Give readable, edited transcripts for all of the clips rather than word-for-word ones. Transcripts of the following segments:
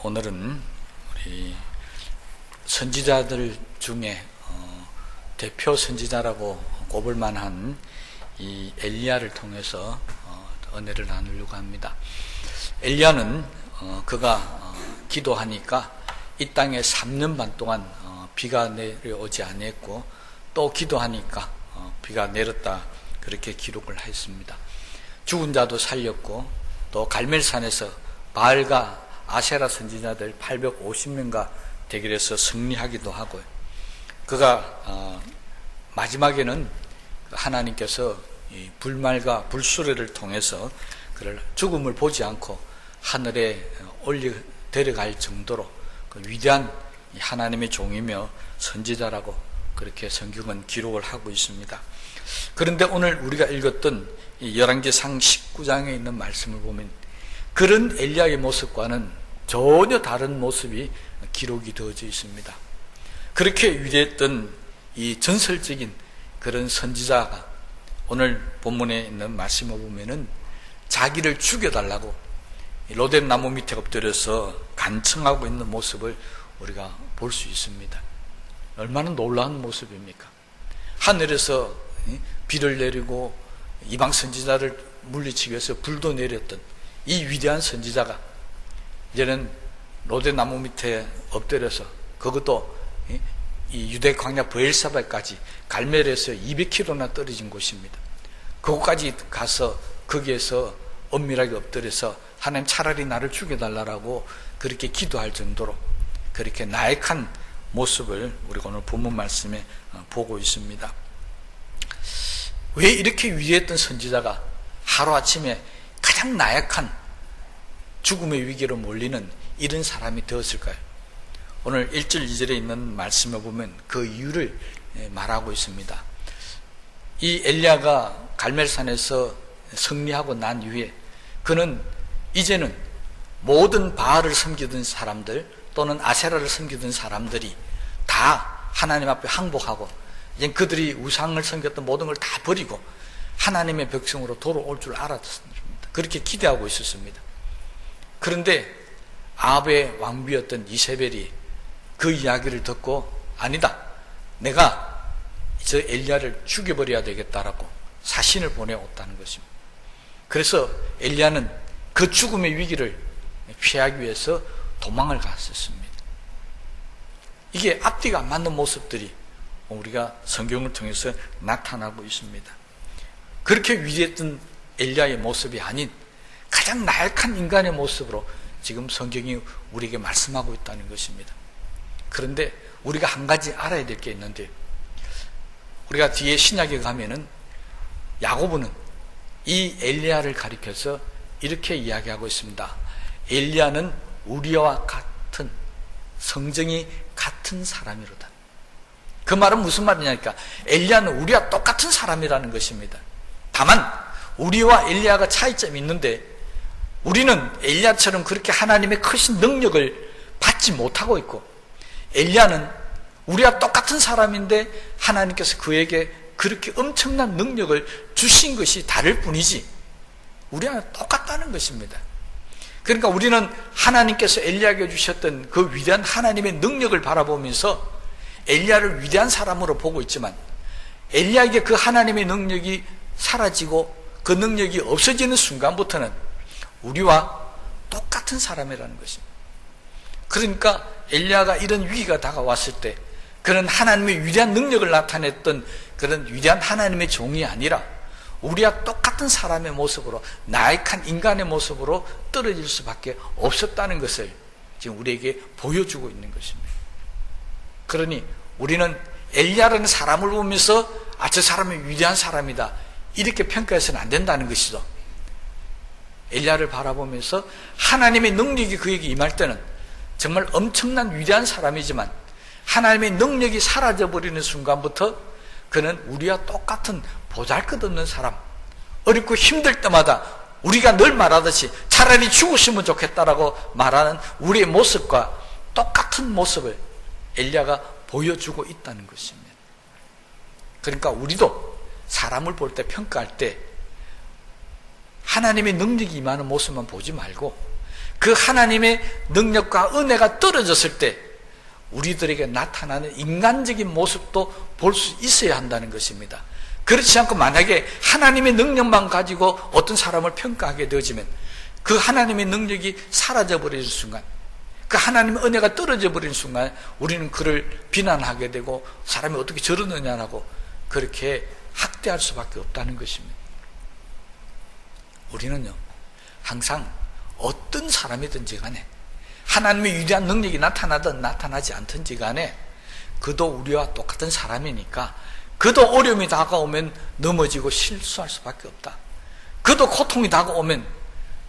오늘은 우리 선지자들 중에 대표 선지자라고 꼽을 만한 이 엘리야를 통해서 은혜를 나누려고 합니다. 엘리야는 그가 기도하니까 이 땅에 3년 반 동안 비가 내려오지 않았고, 또 기도하니까 비가 내렸다, 그렇게 기록을 했습니다. 죽은 자도 살렸고, 또 갈멜산에서 바알과 아세라 선지자들 850명과 대결해서 승리하기도 하고요. 그가 마지막에는 하나님께서 이 불말과 불수레를 통해서 그를 죽음을 보지 않고 하늘에 올려 데려갈 정도로 그 위대한 하나님의 종이며 선지자라고 그렇게 성경은 기록을 하고 있습니다. 그런데 오늘 우리가 읽었던 이 열왕기상 19장에 있는 말씀을 보면 그런 엘리야의 모습과는 전혀 다른 모습이 기록이 되어져 있습니다. 그렇게 위대했던 이 전설적인 그런 선지자가 오늘 본문에 있는 말씀을 보면은 자기를 죽여달라고 로뎀 나무 밑에 엎드려서 간청하고 있는 모습을 우리가 볼 수 있습니다. 얼마나 놀라운 모습입니까? 하늘에서 비를 내리고 이방 선지자를 물리치기 위해서 불도 내렸던 이 위대한 선지자가 이제는 로뎀 나무 밑에 엎드려서, 그것도 이 유대 광야 브엘사바까지 갈멜에서 200km나 떨어진 곳입니다. 그곳까지 가서 거기에서 엄밀하게 엎드려서 하나님 차라리 나를 죽여달라고 그렇게 기도할 정도로 그렇게 나약한 모습을 우리가 오늘 본문 말씀에 보고 있습니다. 왜 이렇게 위대했던 선지자가 하루아침에 가장 나약한 죽음의 위기로 몰리는 이런 사람이 되었을까요? 오늘 1절 2절에 있는 말씀을 보면 그 이유를 말하고 있습니다. 이 엘리야가 갈멜산에서 승리하고 난 이후에 그는 이제는 모든 바알을 섬기던 사람들 또는 아세라를 섬기던 사람들이 다 하나님 앞에 항복하고 이제 그들이 우상을 섬겼던 모든 걸 다 버리고 하나님의 백성으로 돌아올 줄 알았습니다. 그렇게 기대하고 있었습니다. 그런데 아합의 왕비였던 이세벨이 그 이야기를 듣고 아니다, 내가 저 엘리야를 죽여버려야 되겠다라고 사신을 보내었다는 것입니다. 그래서 엘리야는 그 죽음의 위기를 피하기 위해서 도망을 갔었습니다. 이게 앞뒤가 안 맞는 모습들이 우리가 성경을 통해서 나타나고 있습니다. 그렇게 위대했던 엘리야의 모습이 아닌 가장 나약한 인간의 모습으로 지금 성경이 우리에게 말씀하고 있다는 것입니다. 그런데 우리가 한 가지 알아야 될 게 있는데, 우리가 뒤에 신약에 가면은 야고보는 이 엘리야를 가리켜서 이렇게 이야기하고 있습니다. 엘리야는 우리와 같은, 성정이 같은 사람이로다. 그 말은 무슨 말이냐니까 엘리야는 우리와 똑같은 사람이라는 것입니다. 다만 우리와 엘리야가 차이점이 있는데, 우리는 엘리야처럼 그렇게 하나님의 크신 능력을 받지 못하고 있고, 엘리야는 우리와 똑같은 사람인데 하나님께서 그에게 그렇게 엄청난 능력을 주신 것이 다를 뿐이지 우리와 똑같다는 것입니다. 그러니까 우리는 하나님께서 엘리야에게 주셨던 그 위대한 하나님의 능력을 바라보면서 엘리야를 위대한 사람으로 보고 있지만, 엘리야에게 그 하나님의 능력이 사라지고 그 능력이 없어지는 순간부터는 우리와 똑같은 사람이라는 것입니다. 그러니까 엘리야가 이런 위기가 다가왔을 때 그는 하나님의 위대한 능력을 나타냈던 그런 위대한 하나님의 종이 아니라 우리와 똑같은 사람의 모습으로, 나약한 인간의 모습으로 떨어질 수밖에 없었다는 것을 지금 우리에게 보여주고 있는 것입니다. 그러니 우리는 엘리야라는 사람을 보면서 저 사람은 위대한 사람이다 이렇게 평가해서는 안 된다는 것이죠. 엘리야를 바라보면서 하나님의 능력이 그에게 임할 때는 정말 엄청난 위대한 사람이지만 하나님의 능력이 사라져버리는 순간부터 그는 우리와 똑같은 보잘것없는 사람, 어렵고 힘들 때마다 우리가 늘 말하듯이 차라리 죽으시면 좋겠다라고 말하는 우리의 모습과 똑같은 모습을 엘리야가 보여주고 있다는 것입니다. 그러니까 우리도 사람을 볼 때, 평가할 때 하나님의 능력이 임하는 모습만 보지 말고 그 하나님의 능력과 은혜가 떨어졌을 때 우리들에게 나타나는 인간적인 모습도 볼 수 있어야 한다는 것입니다. 그렇지 않고 만약에 하나님의 능력만 가지고 어떤 사람을 평가하게 되어지면 그 하나님의 능력이 사라져버리는 순간, 그 하나님의 은혜가 떨어져 버리는 순간 우리는 그를 비난하게 되고 사람이 어떻게 저러느냐라고 그렇게 학대할 수밖에 없다는 것입니다. 우리는요, 항상 어떤 사람이든지 간에 하나님의 위대한 능력이 나타나든 나타나지 않든지 간에 그도 우리와 똑같은 사람이니까 그도 어려움이 다가오면 넘어지고 실수할 수밖에 없다. 그도 고통이 다가오면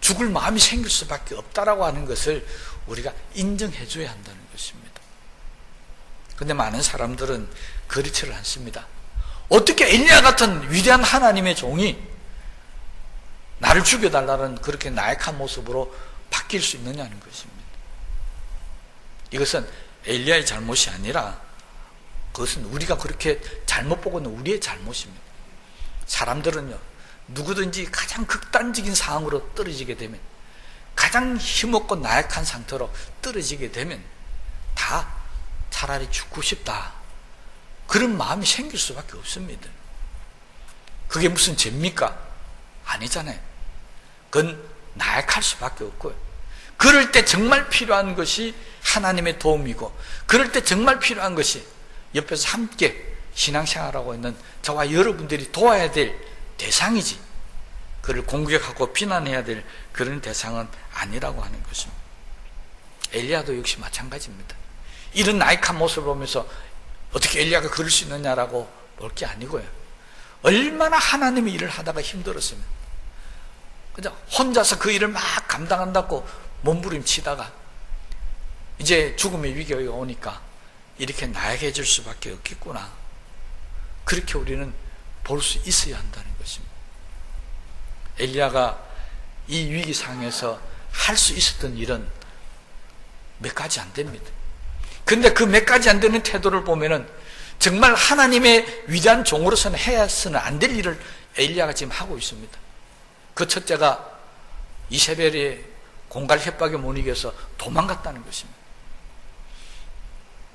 죽을 마음이 생길 수밖에 없다라고 하는 것을 우리가 인정해 줘야 한다는 것입니다. 그런데 많은 사람들은 그렇지를 않습니다. 어떻게 엘리야 같은 위대한 하나님의 종이 나를 죽여달라는 그렇게 나약한 모습으로 바뀔 수 있느냐는 것입니다. 이것은 엘리야의 잘못이 아니라 그것은 우리가 그렇게 잘못 보고는 우리의 잘못입니다. 사람들은요, 누구든지 가장 극단적인 상황으로 떨어지게 되면, 가장 힘없고 나약한 상태로 떨어지게 되면 다 차라리 죽고 싶다, 그런 마음이 생길 수밖에 없습니다. 그게 무슨 죄입니까? 아니잖아요. 그건 나약할 수밖에 없고요. 그럴 때 정말 필요한 것이 하나님의 도움이고, 그럴 때 정말 필요한 것이 옆에서 함께 신앙생활하고 있는 저와 여러분들이 도와야 될 대상이지, 그를 공격하고 비난해야 될 그런 대상은 아니라고 하는 것입니다. 엘리야도 역시 마찬가지입니다. 이런 나약한 모습을 보면서 어떻게 엘리야가 그럴 수 있느냐라고 볼 게 아니고요, 얼마나 하나님의 일을 하다가 힘들었으면 그죠? 혼자서 그 일을 막 감당한다고 몸부림치다가 이제 죽음의 위기가 오니까 이렇게 나약해질 수밖에 없겠구나, 그렇게 우리는 볼 수 있어야 한다는 것입니다. 엘리야가 이 위기 상황에서 할 수 있었던 일은 몇 가지 안 됩니다. 그런데 그 몇 가지 안 되는 태도를 보면은 정말 하나님의 위대한 종으로서는 해서는 안 될 일을 엘리야가 지금 하고 있습니다. 그 첫째가 이세벨의 공갈 협박에 못 이겨서 도망갔다는 것입니다.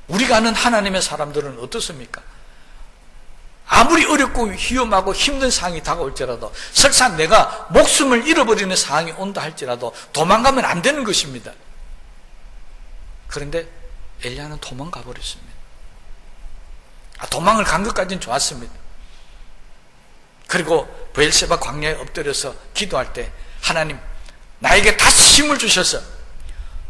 우리가 아는 하나님의 사람들은 어떻습니까? 아무리 어렵고 위험하고 힘든 상황이 다가올지라도, 설사 내가 목숨을 잃어버리는 상황이 온다 할지라도 도망가면 안 되는 것입니다. 그런데 엘리야는 도망가 버렸습니다. 도망을 간 것까지는 좋았습니다. 그리고 브엘세바 광야에 엎드려서 기도할 때 하나님, 나에게 다시 힘을 주셔서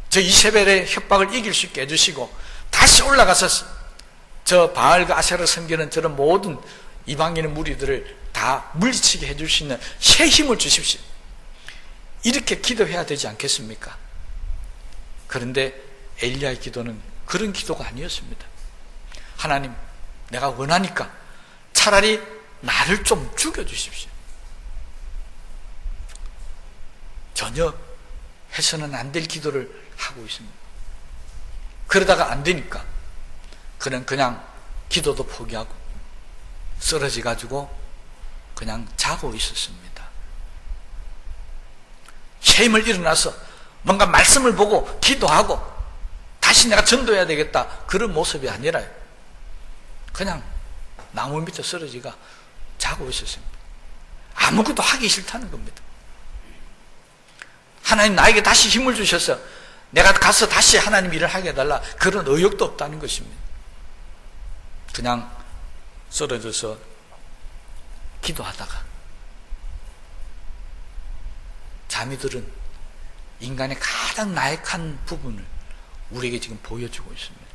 저 이세벨의 협박을 이길 수 있게 해주시고 다시 올라가서 저 바알과 아세라를 섬기는 저런 모든 이방인의 무리들을 다 물리치게 해줄 수 있는 새 힘을 주십시오. 이렇게 기도해야 되지 않겠습니까? 그런데 엘리야의 기도는 그런 기도가 아니었습니다. 하나님, 내가 원하니까 차라리 나를 좀 죽여주십시오. 전혀 해서는 안 될 기도를 하고 있습니다. 그러다가 안 되니까 그는 그냥 기도도 포기하고 쓰러져 가지고 그냥 자고 있었습니다. 힘을 일어나서 뭔가 말씀을 보고 기도하고 다시 내가 전도해야 되겠다, 그런 모습이 아니라 그냥 나무 밑에 쓰러지가 자고 있었습니다. 아무것도 하기 싫다는 겁니다. 하나님, 나에게 다시 힘을 주셔서 내가 가서 다시 하나님 일을 하게 해달라, 그런 의욕도 없다는 것입니다. 그냥 쓰러져서 기도하다가 잠이 들은 인간의 가장 나약한 부분을 우리에게 지금 보여주고 있습니다.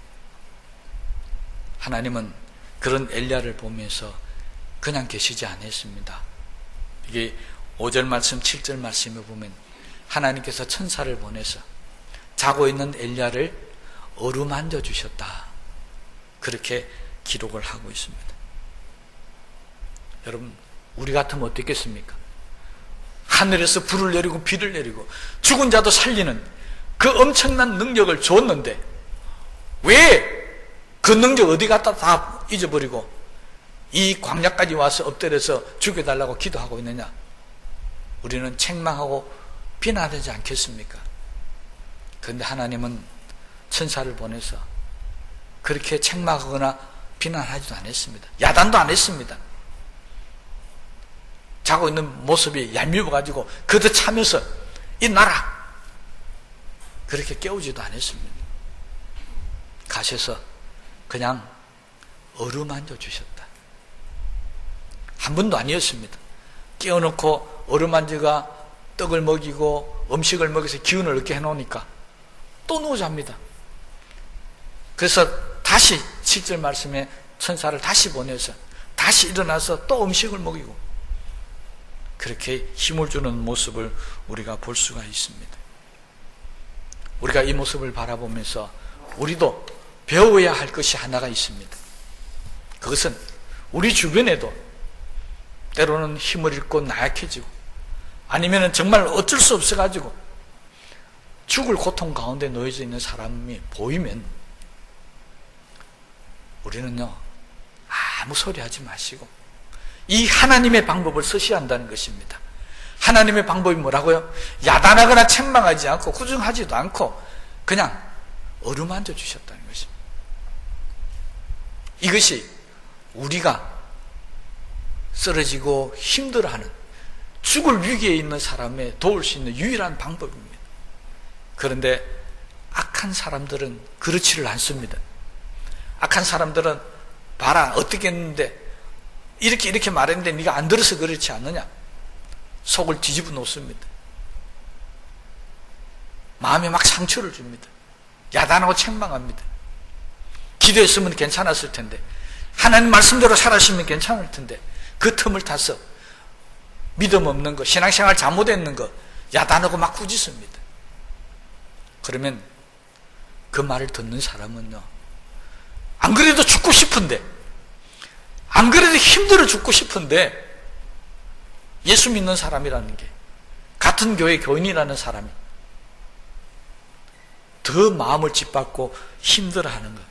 하나님은 그런 엘리야를 보면서 그냥 계시지 않았습니다. 이게 5절 말씀, 7절 말씀에 보면 하나님께서 천사를 보내서 자고 있는 엘리야를 어루만져 주셨다, 그렇게 기록을 하고 있습니다. 여러분, 우리 같으면 어떻겠습니까? 하늘에서 불을 내리고 비를 내리고 죽은 자도 살리는 그 엄청난 능력을 줬는데 왜 그 능력 어디 갔다 다 잊어버리고 이 광야까지 와서 엎드려서 죽여달라고 기도하고 있느냐? 우리는 책망하고 비난하지 않겠습니까? 그런데 하나님은 천사를 보내서 그렇게 책망하거나 비난하지도 않았습니다. 야단도 안 했습니다. 자고 있는 모습이 얄미워가지고 그도 차면서 일어나라! 그렇게 깨우지도 않았습니다. 가셔서 그냥 어루만져 주셨다. 한 번도 아니었습니다. 깨워놓고 어루만져가 떡을 먹이고 음식을 먹여서 기운을 얻게 해놓으니까 또 누워 합니다. 그래서 다시 7절 말씀에 천사를 다시 보내서 다시 일어나서 또 음식을 먹이고 그렇게 힘을 주는 모습을 우리가 볼 수가 있습니다. 우리가 이 모습을 바라보면서 우리도 배워야 할 것이 하나가 있습니다. 그것은 우리 주변에도 때로는 힘을 잃고 나약해지고 아니면 정말 어쩔 수 없어가지고 죽을 고통 가운데 놓여져 있는 사람이 보이면 우리는요 아무 소리 하지 마시고 이 하나님의 방법을 쓰셔야 한다는 것입니다. 하나님의 방법이 뭐라고요? 야단하거나 책망하지 않고 구중하지도 않고 그냥 어루만져 주셨다는 것입니다. 이것이 우리가 쓰러지고 힘들어하는 죽을 위기에 있는 사람에 도울 수 있는 유일한 방법입니다. 그런데 악한 사람들은 그렇지를 않습니다. 악한 사람들은 봐라 어떻게 했는데 이렇게 말했는데 네가 안 들어서 그렇지 않느냐 속을 뒤집어 놓습니다. 마음에 막 상처를 줍니다. 야단하고 책망합니다. 기도했으면 괜찮았을 텐데 하나님 말씀대로 살았으면 괜찮을 텐데 그 틈을 타서 믿음 없는 거 신앙생활 잘못했는 거 야단하고 막 꾸짖습니다. 그러면 그 말을 듣는 사람은요 안 그래도 죽고 싶은데 안 그래도 힘들어 죽고 싶은데 예수 믿는 사람이라는 게 같은 교회 교인이라는 사람이 더 마음을 짓밟고 힘들어하는 것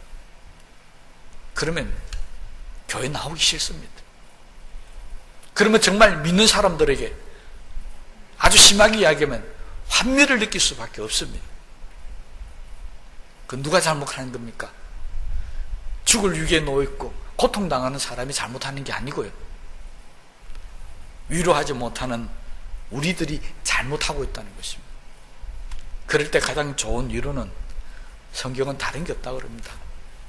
그러면 교회 나오기 싫습니다. 그러면 정말 믿는 사람들에게 아주 심하게 이야기하면 환멸을 느낄 수밖에 없습니다. 그 누가 잘못하는 겁니까? 죽을 위기에 놓여있고 고통당하는 사람이 잘못하는 게 아니고요 위로하지 못하는 우리들이 잘못하고 있다는 것입니다. 그럴 때 가장 좋은 위로는 성경은 다른 게 없다고 그럽니다.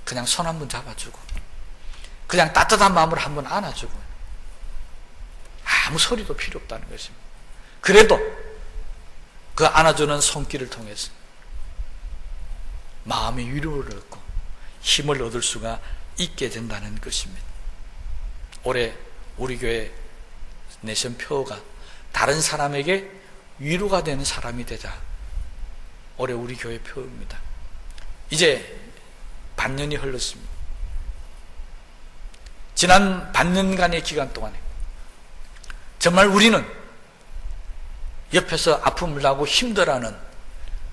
그냥 손 한번 잡아주고 그냥 따뜻한 마음으로 한번 안아주고 아무 소리도 필요 없다는 것입니다. 그래도 그 안아주는 손길을 통해서 마음의 위로를 얻고 힘을 얻을 수가 있게 된다는 것입니다. 올해 우리 교회 내션 표어가 다른 사람에게 위로가 되는 사람이 되자. 올해 우리 교회 표어입니다. 이제 반년이 흘렀습니다. 지난 반년간의 기간 동안에 정말 우리는 옆에서 아픔을 나고 힘들어하는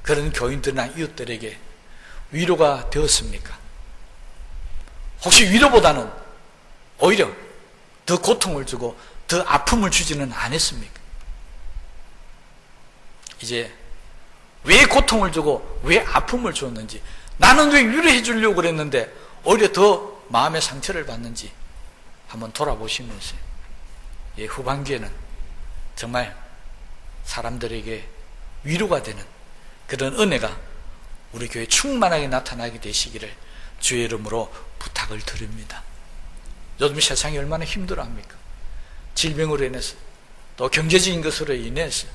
그런 교인들이나 이웃들에게 위로가 되었습니까? 혹시 위로보다는 오히려 더 고통을 주고 더 아픔을 주지는 않았습니까? 이제 왜 고통을 주고 왜 아픔을 줬는지 나는 왜 위로해 주려고 그랬는데 오히려 더 마음의 상처를 받는지 한번 돌아보시면서 후반기에는 정말 사람들에게 위로가 되는 그런 은혜가 우리 교회에 충만하게 나타나게 되시기를 주의 이름으로 부탁을 드립니다. 요즘 세상이 얼마나 힘들어합니까? 질병으로 인해서 또 경제적인 것으로 인해서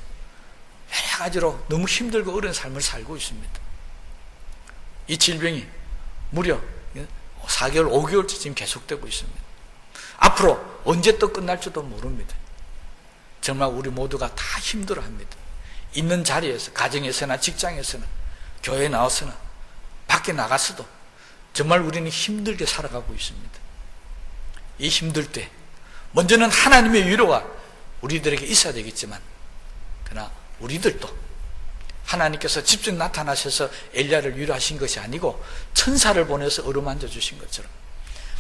여러 가지로 너무 힘들고 어려운 삶을 살고 있습니다. 이 질병이 무려 4개월, 5개월째 지금 계속되고 있습니다. 앞으로 언제 또 끝날지도 모릅니다. 정말 우리 모두가 다 힘들어합니다. 있는 자리에서, 가정에서나 직장에서나 교회에 나와서나 밖에 나가서도 정말 우리는 힘들게 살아가고 있습니다. 이 힘들 때 먼저는 하나님의 위로가 우리들에게 있어야 되겠지만 그러나 우리들도 하나님께서 직접 나타나셔서 엘리야를 위로하신 것이 아니고 천사를 보내서 어루만져 주신 것처럼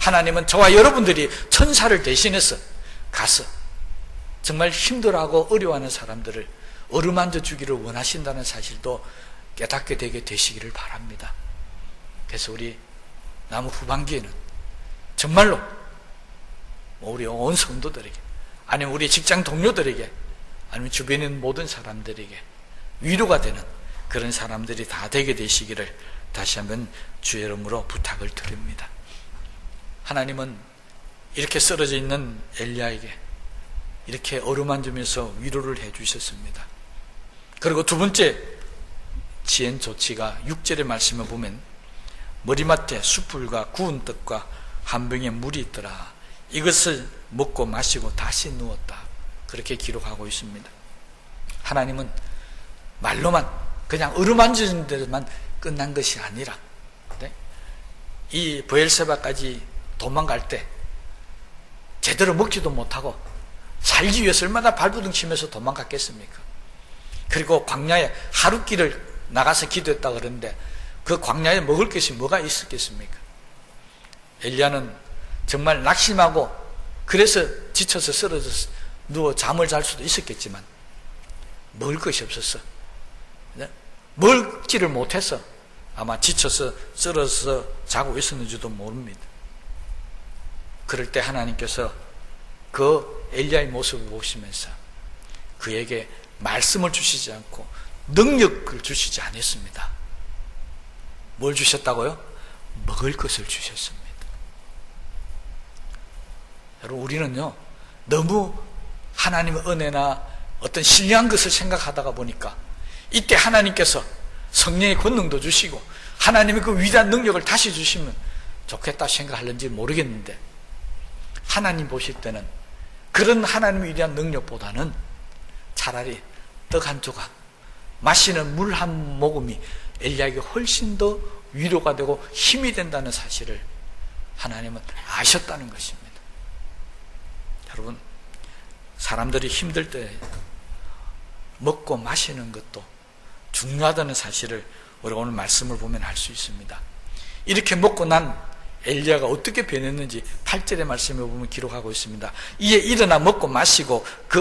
하나님은 저와 여러분들이 천사를 대신해서 가서 정말 힘들어하고 어려워하는 사람들을 어루만져 주기를 원하신다는 사실도 깨닫게 되게 되시기를 바랍니다. 그래서 우리 남은 후반기에는 정말로 우리 온 성도들에게, 아니면 우리 직장 동료들에게, 아니면 주변에 있는 모든 사람들에게 위로가 되는 그런 사람들이 다 되게 되시기를 다시 한번 주의 이름으로 부탁을 드립니다. 하나님은 이렇게 쓰러져 있는 엘리야에게 이렇게 어루만지면서 위로를 해 주셨습니다. 그리고 두 번째 지엔 조치가 6절의 말씀을 보면 머리맡에 숯불과 구운 떡과 한 병에 물이 있더라. 이것을 먹고 마시고 다시 누웠다. 그렇게 기록하고 있습니다. 하나님은 말로만 그냥 어루만지는 데만 끝난 것이 아니라, 이 브엘세바까지 도망갈 때 제대로 먹지도 못하고 살기 위해서 얼마나 발버둥 치면서 도망갔겠습니까? 그리고 광야에 하루길을 나가서 기도했다 그러는데 그 광야에 먹을 것이 뭐가 있었겠습니까? 엘리야는 정말 낙심하고 그래서 지쳐서 쓰러져서 누워 잠을 잘 수도 있었겠지만 먹을 것이 없었어. 먹지를 못해서 아마 지쳐서 쓰러져서 자고 있었는지도 모릅니다. 그럴 때 하나님께서 그 엘리야의 모습을 보시면서 그에게 말씀을 주시지 않고 능력을 주시지 않았습니다. 뭘 주셨다고요? 먹을 것을 주셨습니다. 여러분, 우리는요 너무 하나님의 은혜나 어떤 신령한 것을 생각하다가 보니까 이때 하나님께서 성령의 권능도 주시고 하나님의 그 위대한 능력을 다시 주시면 좋겠다 생각하는지 모르겠는데, 하나님 보실 때는 그런 하나님의 위대한 능력보다는 차라리 떡 한 조각, 마시는 물 한 모금이 엘리야에게 훨씬 더 위로가 되고 힘이 된다는 사실을 하나님은 아셨다는 것입니다. 여러분, 사람들이 힘들 때 먹고 마시는 것도 중요하다는 사실을 우리가 오늘 말씀을 보면 알 수 있습니다. 이렇게 먹고 난 엘리야가 어떻게 변했는지 8절의 말씀에 보면 기록하고 있습니다. 이에 일어나 먹고 마시고 그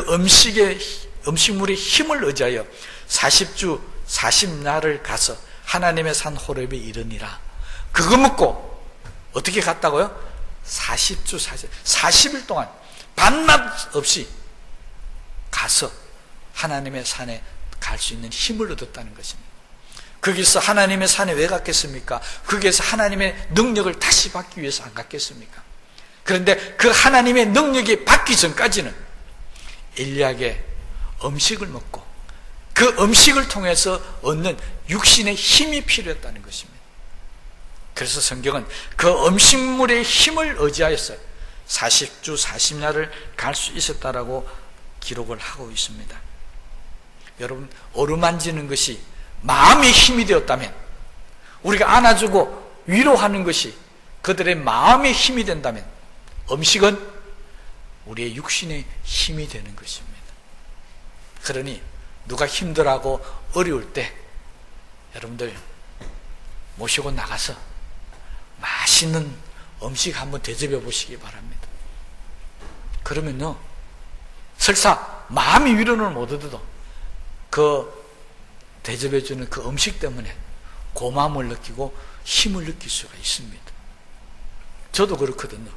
음식물의 힘을 의지하여 40주 40날을 가서 하나님의 산 호렙에 이르니라. 그거 먹고 어떻게 갔다고요? 40주 40일 동안 밤낮 없이 가서 하나님의 산에 갈 수 있는 힘을 얻었다는 것입니다. 거기서 하나님의 산에 왜 갔겠습니까? 거기에서 하나님의 능력을 다시 받기 위해서 안 갔겠습니까? 그런데 그 하나님의 능력이 받기 전까지는 엘리야에게 음식을 먹고 그 음식을 통해서 얻는 육신의 힘이 필요했다는 것입니다. 그래서 성경은 그 음식물의 힘을 의지하여서 40주 40날을 갈 수 있었다라고 기록을 하고 있습니다. 여러분, 어루만지는 것이 마음의 힘이 되었다면, 우리가 안아주고 위로하는 것이 그들의 마음의 힘이 된다면, 음식은 우리의 육신의 힘이 되는 것입니다. 그러니 누가 힘들어하고 어려울 때 여러분들 모시고 나가서 맛있는 음식 한번 대접해 보시기 바랍니다. 그러면요, 설사 마음의 위로는 못 얻어도 그 대접해주는 그 음식 때문에 고마움을 느끼고 힘을 느낄 수가 있습니다. 저도 그렇거든요.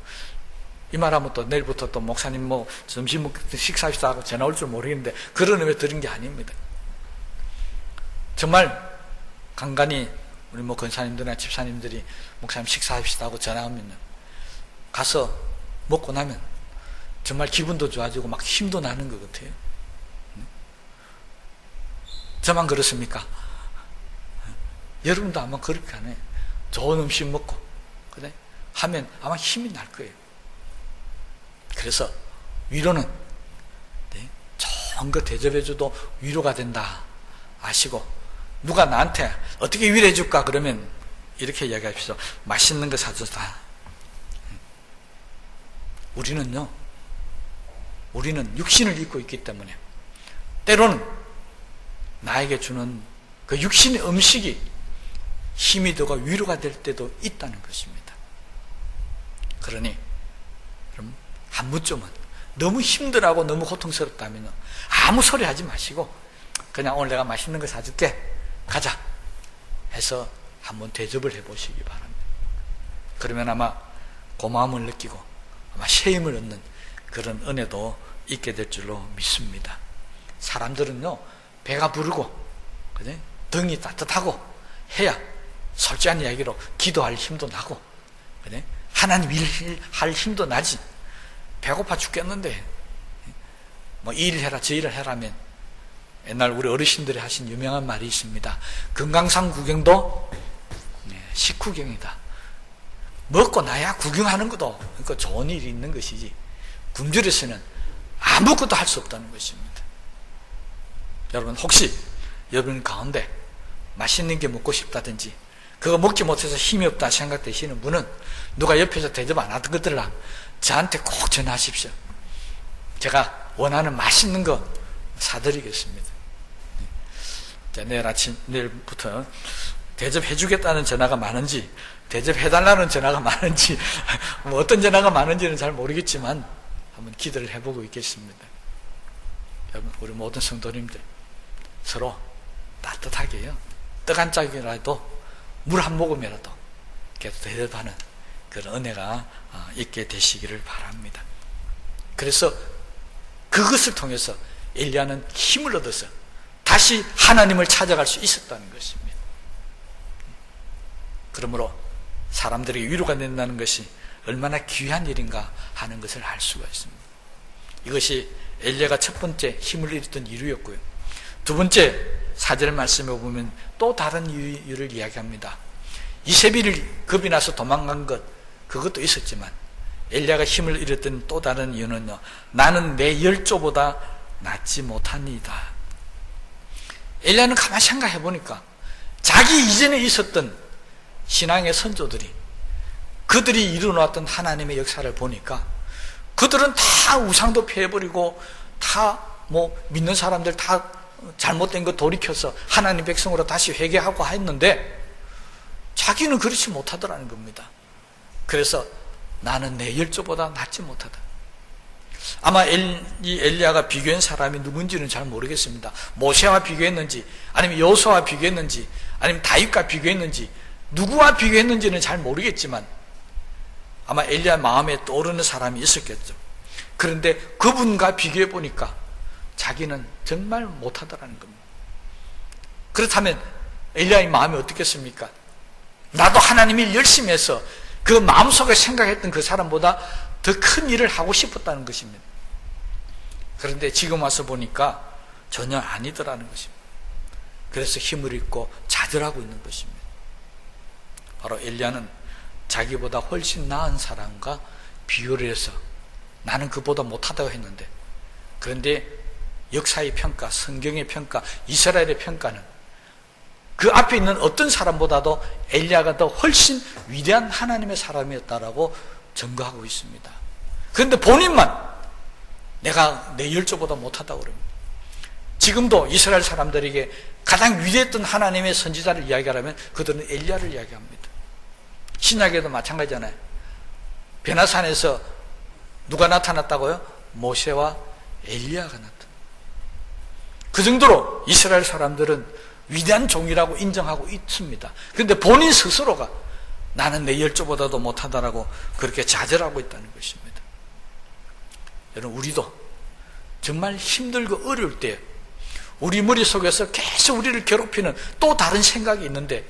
이 말하면 또 내일부터 또 목사님 뭐 점심 먹고 식사합시다 하고 전화 올 줄 모르겠는데 그런 의미에 드린 게 아닙니다. 정말 간간히 우리 뭐 권사님들이나 집사님들이 목사님 식사합시다 하고 전화하면 가서 먹고 나면 정말 기분도 좋아지고 막 힘도 나는 것 같아요. 저만 그렇습니까? 여러분도 아마 그렇게 하네. 좋은 음식 먹고 그래? 하면 아마 힘이 날 거예요. 그래서 위로는 좋은 거 대접해줘도 위로가 된다 아시고, 누가 나한테 어떻게 위로해 줄까 그러면 이렇게 이야기합시다. 맛있는 거 사줬다. 우리는 육신을 입고 있기 때문에 때로는 나에게 주는 그 육신의 음식이 힘이 되고 위로가 될 때도 있다는 것입니다. 그러니 그럼 한 번쯤은 너무 힘들어하고 너무 고통스럽다면 아무 소리 하지 마시고 그냥 오늘 내가 맛있는 거 사줄게, 가자, 해서 한번 대접을 해보시기 바랍니다. 그러면 아마 고마움을 느끼고 아마 새 힘을 얻는 그런 은혜도 있게 될 줄로 믿습니다. 사람들은요, 배가 부르고 그죠? 등이 따뜻하고 해야 솔직한 이야기로 기도할 힘도 나고 그죠? 하나님 일할 힘도 나지. 배고파 죽겠는데 뭐 이 일을 해라 저 일을 해라면, 옛날 우리 어르신들이 하신 유명한 말이 있습니다. 금강산 구경도 식구경이다. 먹고 나야 구경하는 것도 그러니까 좋은 일이 있는 것이지, 굶주려서는 아무것도 할 수 없다는 것입니다. 여러분, 혹시 여러분 가운데 맛있는 게 먹고 싶다든지 그거 먹지 못해서 힘이 없다 생각되시는 분은 누가 옆에서 대접 안 하던 것들랑 저한테 꼭 전화하십시오. 제가 원하는 맛있는 거 사드리겠습니다. 자, 내일부터 대접해주겠다는 전화가 많은지 대접해달라는 전화가 많은지 뭐 어떤 전화가 많은지는 잘 모르겠지만 한번 기도를 해보고 있겠습니다. 여러분, 우리 모든 성도님들 서로 따뜻하게요, 떡 한 짝이라도 물 한 모금이라도 계속 대접하는 그런 은혜가 있게 되시기를 바랍니다. 그래서 그것을 통해서 엘리야는 힘을 얻어서 다시 하나님을 찾아갈 수 있었다는 것입니다. 그러므로 사람들에게 위로가 된다는 것이 얼마나 귀한 일인가 하는 것을 알 수가 있습니다. 이것이 엘리야가 첫 번째 힘을 잃었던 이유였고요. 두 번째 4절 말씀에 보면 또 다른 이유를 이야기합니다. 이세벨이 겁이 나서 도망간 것, 그것도 있었지만 엘리야가 힘을 잃었던 또 다른 이유는요, 나는 내 열조보다 낫지 못하니이다. 엘리야는 가만히 생각해 보니까 자기 이전에 있었던 신앙의 선조들이, 그들이 이루어놨던 하나님의 역사를 보니까 그들은 다 우상도 피해버리고 다 믿는 사람들 다 잘못된 거 돌이켜서 하나님 백성으로 다시 회개하고 했는데 자기는 그렇지 못하더라는 겁니다. 그래서 나는 내 열조보다 낫지 못하다. 아마 이 엘리야가 비교한 사람이 누군지는 잘 모르겠습니다. 모세와 비교했는지 아니면 여호수아와 비교했는지 아니면 다윗과 비교했는지 누구와 비교했는지는 잘 모르겠지만 아마 엘리야 마음에 떠오르는 사람이 있었겠죠. 그런데 그분과 비교해 보니까 자기는 정말 못하더라는 겁니다. 그렇다면 엘리야의 마음이 어떻겠습니까? 나도 하나님 일 열심히 해서 그 마음속에 생각했던 그 사람보다 더 큰 일을 하고 싶었다는 것입니다. 그런데 지금 와서 보니까 전혀 아니더라는 것입니다. 그래서 힘을 잃고 좌절하고 있는 것입니다. 바로 엘리야는 자기보다 훨씬 나은 사람과 비교를 해서 나는 그보다 못하다고 했는데, 그런데 역사의 평가, 성경의 평가, 이스라엘의 평가는 그 앞에 있는 어떤 사람보다도 엘리야가 더 훨씬 위대한 하나님의 사람이었다라고 증거하고 있습니다. 그런데 본인만 내가 내 열조보다 못하다고 그럽니다. 지금도 이스라엘 사람들에게 가장 위대했던 하나님의 선지자를 이야기하려면 그들은 엘리야를 이야기합니다. 신약에도 마찬가지잖아요. 베나산에서 누가 나타났다고요? 모세와 엘리야가 나타났다. 그 정도로 이스라엘 사람들은 위대한 종이라고 인정하고 있습니다. 그런데 본인 스스로가 나는 내 열조보다도 못하다라고 그렇게 좌절하고 있다는 것입니다. 여러분, 우리도 정말 힘들고 어려울 때 우리 머릿속에서 계속 우리를 괴롭히는 또 다른 생각이 있는데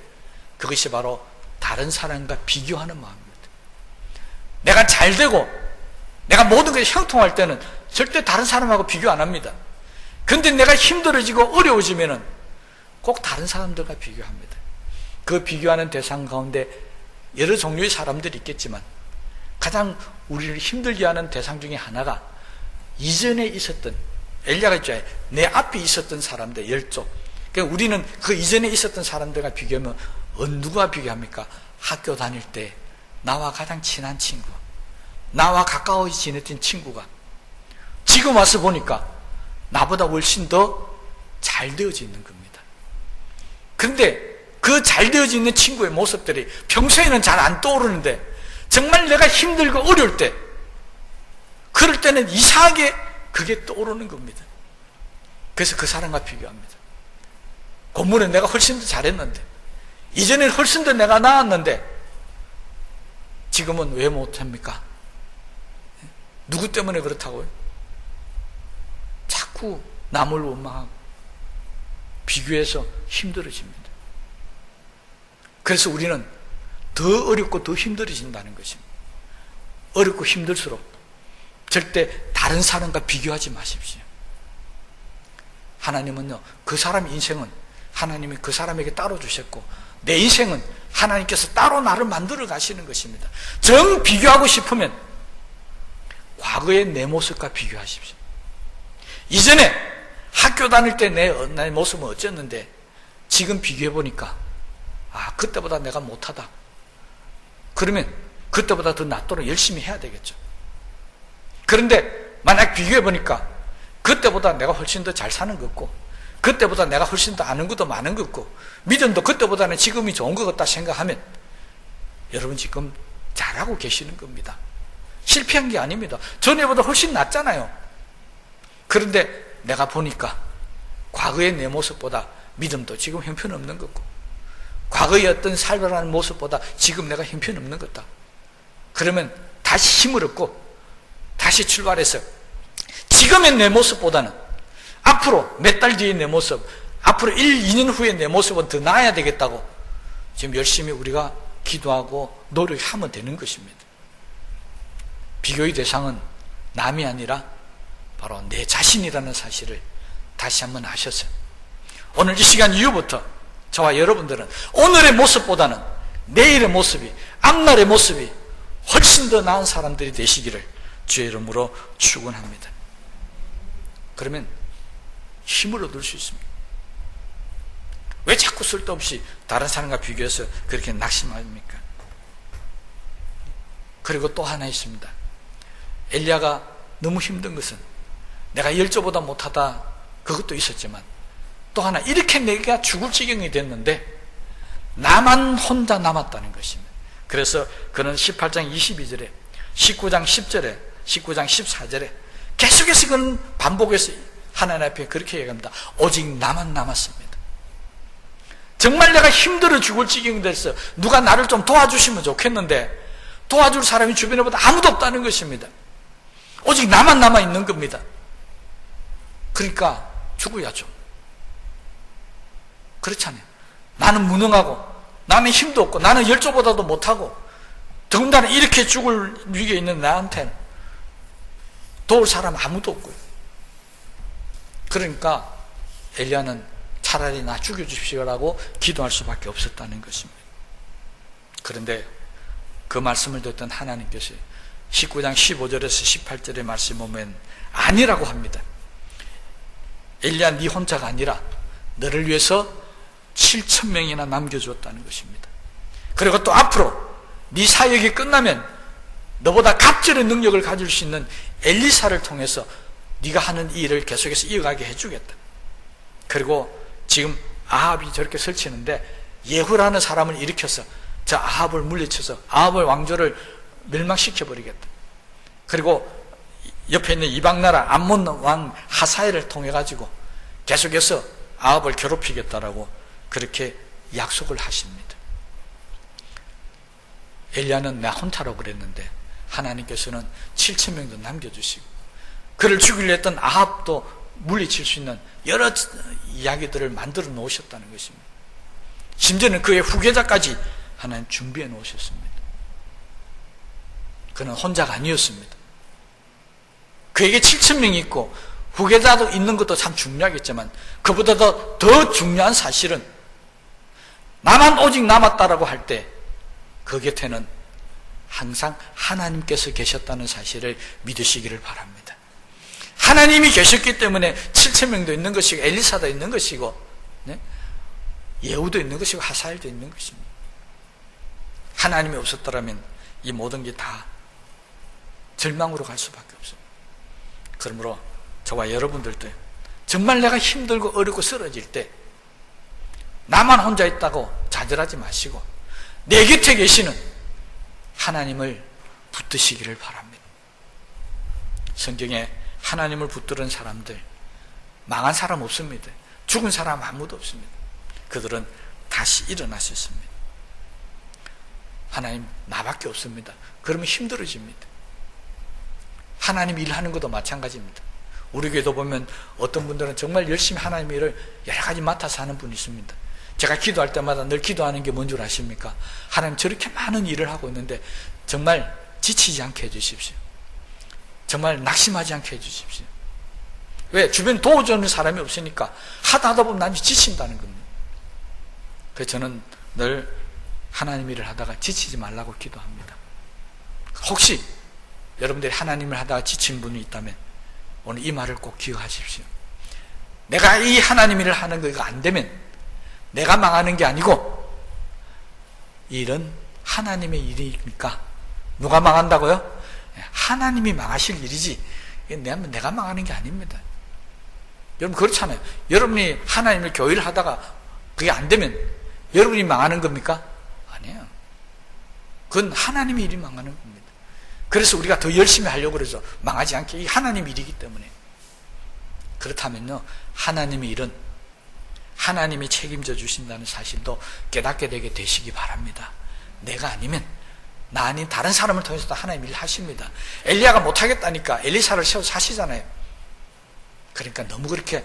그것이 바로 다른 사람과 비교하는 마음입니다. 내가 잘되고 내가 모든 것이 형통할 때는 절대 다른 사람하고 비교 안 합니다. 그런데 내가 힘들어지고 어려워지면은 꼭 다른 사람들과 비교합니다. 그 비교하는 대상 가운데 여러 종류의 사람들이 있겠지만 가장 우리를 힘들게 하는 대상 중에 하나가 이전에 있었던, 엘리야가 있잖아요. 내 앞에 있었던 사람들 10쪽. 그러니까 우리는 그 이전에 있었던 사람들과 비교하면 누구와 비교합니까? 학교 다닐 때 나와 가장 친한 친구, 나와 가까이 지냈던 친구가 지금 와서 보니까 나보다 훨씬 더 잘 되어져 있는 겁니다. 그런데 그 잘 되어져 있는 친구의 모습들이 평소에는 잘 안 떠오르는데 정말 내가 힘들고 어려울 때, 그럴 때는 이상하게 그게 떠오르는 겁니다. 그래서 그 사람과 비교합니다. 공부는 내가 훨씬 더 잘했는데 이전엔 훨씬 더 내가 나았는데 지금은 왜 못합니까? 누구 때문에 그렇다고요? 자꾸 남을 원망하고 비교해서 힘들어집니다. 그래서 우리는 더 어렵고 더 힘들어진다는 것입니다. 어렵고 힘들수록 절대 다른 사람과 비교하지 마십시오. 하나님은요, 그 사람 인생은 하나님이 그 사람에게 따로 주셨고 내 인생은 하나님께서 따로 나를 만들어 가시는 것입니다. 정 비교하고 싶으면 과거의 내 모습과 비교하십시오. 이전에 학교 다닐 때 내 모습은 어땠는데 지금 비교해 보니까 그때보다 내가 못하다. 그러면 그때보다 더 낫도록 열심히 해야 되겠죠. 그런데 만약 비교해 보니까 그때보다 내가 훨씬 더 잘 사는 것 같고 그때보다 내가 훨씬 더 아는 것도 많은 것 같고 믿음도 그때보다는 지금이 좋은 것 같다 생각하면 여러분 지금 잘하고 계시는 겁니다. 실패한 게 아닙니다. 전에보다 훨씬 낫잖아요. 그런데 내가 보니까 과거의 내 모습보다 믿음도 지금 형편없는 것 같고 과거의 어떤 살아가는 모습보다 지금 내가 형편없는 것 같다. 그러면 다시 힘을 얻고 다시 출발해서 지금의 내 모습보다는 앞으로 몇 달 뒤의 내 모습, 앞으로 1, 2년 후의 내 모습은 더 나아야 되겠다고 지금 열심히 우리가 기도하고 노력하면 되는 것입니다. 비교의 대상은 남이 아니라 바로 내 자신이라는 사실을 다시 한번 아셔서 오늘 이 시간 이후부터 저와 여러분들은 오늘의 모습보다는 내일의 모습이, 앞날의 모습이 훨씬 더 나은 사람들이 되시기를 주의 이름으로 축원합니다. 그러면 힘을 얻을 수 있습니다. 왜 자꾸 쓸데없이 다른 사람과 비교해서 그렇게 낙심합니까? 그리고 또 하나 있습니다. 엘리야가 너무 힘든 것은 내가 열조보다 못하다 그것도 있었지만 또 하나 이렇게 내가 죽을 지경이 됐는데 나만 혼자 남았다는 것입니다. 그래서 그는 18장 22절에 19장 10절에 19장 14절에 계속해서 그는 반복해서 하나님 앞에 그렇게 얘기합니다. 오직 나만 남았습니다. 정말 내가 힘들어 죽을 지경이 됐어. 누가 나를 좀 도와주시면 좋겠는데 도와줄 사람이 주변에 보다 아무도 없다는 것입니다. 오직 나만 남아있는 겁니다. 그러니까 죽어야죠. 그렇잖아요. 나는 무능하고 나는 힘도 없고 나는 열조보다도 못하고 더군다나 이렇게 죽을 위기에 있는 나한테는 도울 사람 아무도 없고요. 그러니까 엘리야는 차라리 나 죽여주십시오라고 기도할 수밖에 없었다는 것입니다. 그런데 그 말씀을 듣던 하나님께서 19장 15절에서 18절의 말씀 보면 아니라고 합니다. 엘리야 네 혼자가 아니라 너를 위해서 7,000명이나 남겨주었다는 것입니다. 그리고 또 앞으로 네 사역이 끝나면 너보다 갑절의 능력을 가질 수 있는 엘리사를 통해서 네가 하는 이 일을 계속해서 이어가게 해주겠다. 그리고 지금 아합이 저렇게 설치는데 예후라는 사람을 일으켜서 저 아합을 물리쳐서 아합의 왕조를 멸망시켜버리겠다. 그리고 옆에 있는 이방나라 암몬 왕 하사엘을 통해 가지고 계속해서 아합을 괴롭히겠다라고 그렇게 약속을 하십니다. 엘리야는 나 혼자라고 그랬는데 하나님께서는 7,000명도 남겨주시고 그를 죽이려 했던 아합도 물리칠 수 있는 여러 이야기들을 만들어 놓으셨다는 것입니다. 심지어는 그의 후계자까지 하나님 준비해 놓으셨습니다. 그는 혼자가 아니었습니다. 그에게 7,000명이 있고 후계자도 있는 것도 참 중요하겠지만 그보다 더 중요한 사실은 나만 오직 남았다라고 할 때 그 곁에는 항상 하나님께서 계셨다는 사실을 믿으시기를 바랍니다. 하나님이 계셨기 때문에 7,000명도 있는 것이고 엘리사도 있는 것이고 예후도 있는 것이고 하사엘도 있는 것입니다. 하나님이 없었더라면 이 모든 게 다 절망으로 갈 수밖에 없습니다. 그러므로 저와 여러분들도 정말 내가 힘들고 어렵고 쓰러질 때 나만 혼자 있다고 좌절하지 마시고 내 곁에 계시는 하나님을 붙드시기를 바랍니다. 성경에 하나님을 붙드는 사람들 망한 사람 없습니다. 죽은 사람 아무도 없습니다. 그들은 다시 일어나셨습니다. 하나님, 나밖에 없습니다. 그러면 힘들어집니다. 하나님 일하는 것도 마찬가지입니다. 우리 교회도 보면 어떤 분들은 정말 열심히 하나님 일을 여러 가지 맡아서 하는 분이 있습니다. 제가 기도할 때마다 늘 기도하는 게 뭔 줄 아십니까? 하나님, 저렇게 많은 일을 하고 있는데 정말 지치지 않게 해주십시오. 정말 낙심하지 않게 해주십시오. 왜? 주변에 도와주는 사람이 없으니까 하다 보면 나중에 지친다는 겁니다. 그래서 저는 늘 하나님 일을 하다가 지치지 말라고 기도합니다. 혹시 여러분들이 하나님을 하다가 지친 분이 있다면 오늘 이 말을 꼭 기억하십시오. 내가 이 하나님 일을 하는 거 안 되면 내가 망하는 게 아니고 이 일은 하나님의 일이니까. 누가 망한다고요? 하나님이 망하실 일이지 내가 망하는 게 아닙니다. 여러분 그렇잖아요. 여러분이 하나님을 교회를 하다가 그게 안 되면 여러분이 망하는 겁니까? 아니에요. 그건 하나님의 일이 망하는 겁니다. 그래서 우리가 더 열심히 하려고 그러죠. 망하지 않게. 이 하나님의 일이기 때문에. 그렇다면요, 하나님의 일은 하나님이 책임져 주신다는 사실도 깨닫게 되게 되시기 바랍니다. 내가 아니면 나 아닌 다른 사람을 통해서도 하나님 일 하십니다. 엘리야가 못하겠다니까 엘리사를 세워서 하시잖아요. 그러니까 너무 그렇게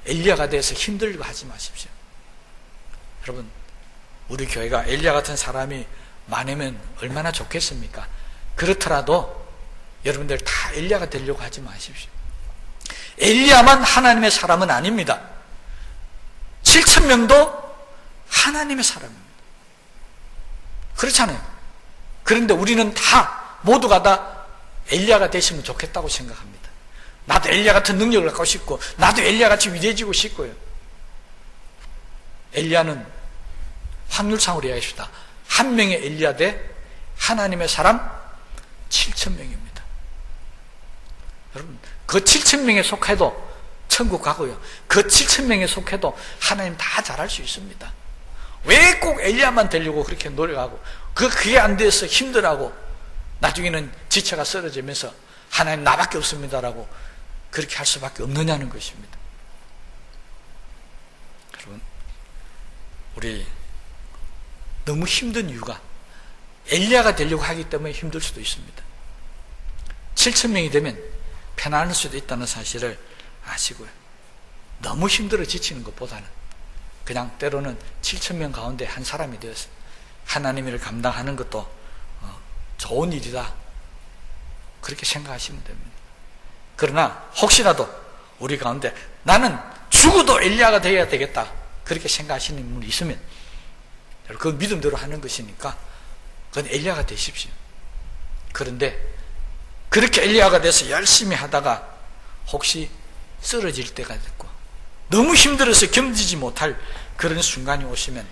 엘리야가 돼서 힘들고 하지 마십시오. 여러분, 우리 교회가 엘리야 같은 사람이 많으면 얼마나 좋겠습니까? 그렇더라도 여러분들 다 엘리야가 되려고 하지 마십시오. 엘리야만 하나님의 사람은 아닙니다. 7,000명도 하나님의 사람입니다. 그렇잖아요. 그런데 우리는 다 모두가 다 엘리야가 되시면 좋겠다고 생각합니다. 나도 엘리야 같은 능력을 갖고 싶고 나도 엘리야 같이 위대해지고 싶고요. 엘리야는 확률상으로 이야기합시다. 한 명의 엘리야 대 하나님의 사람 7,000명입니다. 여러분, 그 7,000명에 속해도 천국 가고요, 그 7,000명에 속해도 하나님 다 잘할 수 있습니다. 왜 꼭 엘리야만 되려고 그렇게 노력하고 그게 안 돼서 힘들어하고 나중에는 지체가 쓰러지면서 하나님 나밖에 없습니다라고 그렇게 할 수밖에 없느냐는 것입니다. 여러분, 우리 너무 힘든 이유가 엘리야가 되려고 하기 때문에 힘들 수도 있습니다. 7,000명이 되면 편안할 수도 있다는 사실을 아시고요, 너무 힘들어 지치는 것보다는 그냥 때로는 7,000명 가운데 한 사람이 되어서 하나님 일을 감당하는 것도 좋은 일이다, 그렇게 생각하시면 됩니다. 그러나 혹시라도 우리 가운데 나는 죽어도 엘리야가 되어야 되겠다, 그렇게 생각하시는 분이 있으면 그 믿음대로 하는 것이니까 그건 엘리야가 되십시오. 그런데 그렇게 엘리야가 돼서 열심히 하다가 혹시 쓰러질 때가 됐고 너무 힘들어서 견디지 못할 그런 순간이 오시면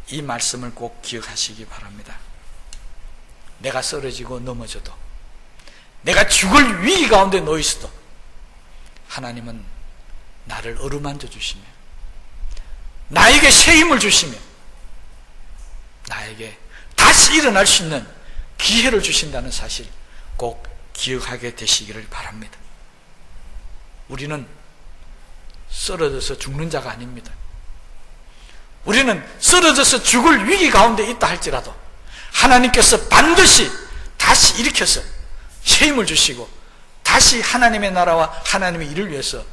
이 말씀을 꼭 기억하시기 바랍니다. 내가 쓰러지고 넘어져도, 내가 죽을 위기 가운데 놓여 있어도 하나님은 나를 어루만져 주시며 나에게 새 힘을 주시며 나에게 다시 일어날 수 있는 기회를 주신다는 사실 꼭 기억하게 되시기를 바랍니다. 우리는 쓰러져서 죽는 자가 아닙니다. 우리는 쓰러져서 죽을 위기 가운데 있다 할지라도 하나님께서 반드시 다시 일으켜서 새 힘을 주시고 다시 하나님의 나라와 하나님의 일을 위해서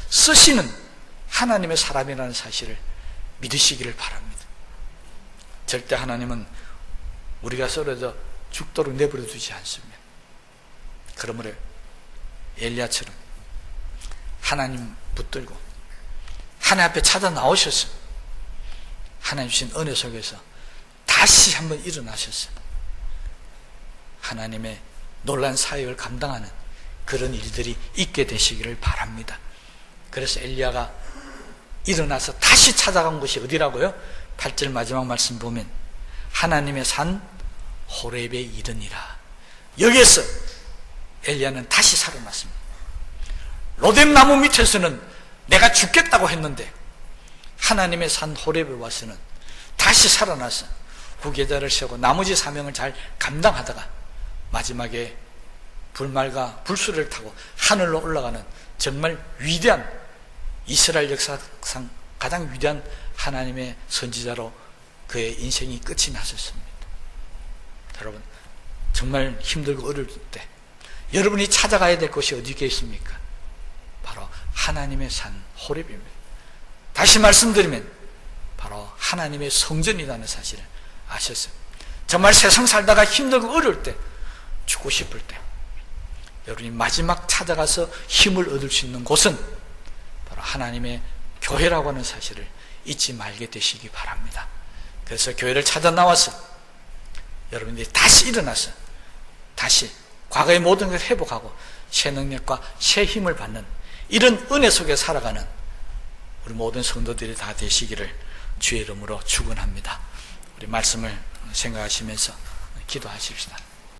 쓰시는 하나님의 사람이라는 사실을 믿으시기를 바랍니다. 절대 하나님은 우리가 쓰러져 죽도록 내버려 두지 않습니다. 그러므로 엘리야처럼 하나님 붙들고 하나님 앞에 찾아 나오셔서 하나님 주신 은혜 속에서 다시 한번 일어나셔서 하나님의 놀라운 사역을 감당하는 그런 일들이 있게 되시기를 바랍니다. 그래서 엘리야가 일어나서 다시 찾아간 곳이 어디라고요? 8절 마지막 말씀 보면 하나님의 산 호렙에 이르니라. 여기에서 엘리야는 다시 살아났습니다. 로뎀나무 밑에서는 내가 죽겠다고 했는데 하나님의 산 호렙에 와서는 다시 살아나서 후계자를 세우고 나머지 사명을 잘 감당하다가 마지막에 불말과 불수를 타고 하늘로 올라가는 정말 위대한, 이스라엘 역사상 가장 위대한 하나님의 선지자로 그의 인생이 끝이 났었습니다. 여러분, 정말 힘들고 어려울 때 여러분이 찾아가야 될 곳이 어디에 있습니까? 바로 하나님의 산 호렙입니다. 다시 말씀드리면 바로 하나님의 성전이라는 사실을 아셨어요. 정말 세상 살다가 힘들고 어려울 때, 죽고 싶을 때 여러분이 마지막 찾아가서 힘을 얻을 수 있는 곳은 바로 하나님의 교회라고 하는 사실을 잊지 말게 되시기 바랍니다. 그래서 교회를 찾아 나와서 여러분들이 다시 일어나서 다시 과거의 모든 것을 회복하고 새 능력과 새 힘을 받는 이런 은혜 속에 살아가는 우리 모든 성도들이 다 되시기를 주의 이름으로 축원합니다. 우리 말씀을 생각하시면서 기도하십시다.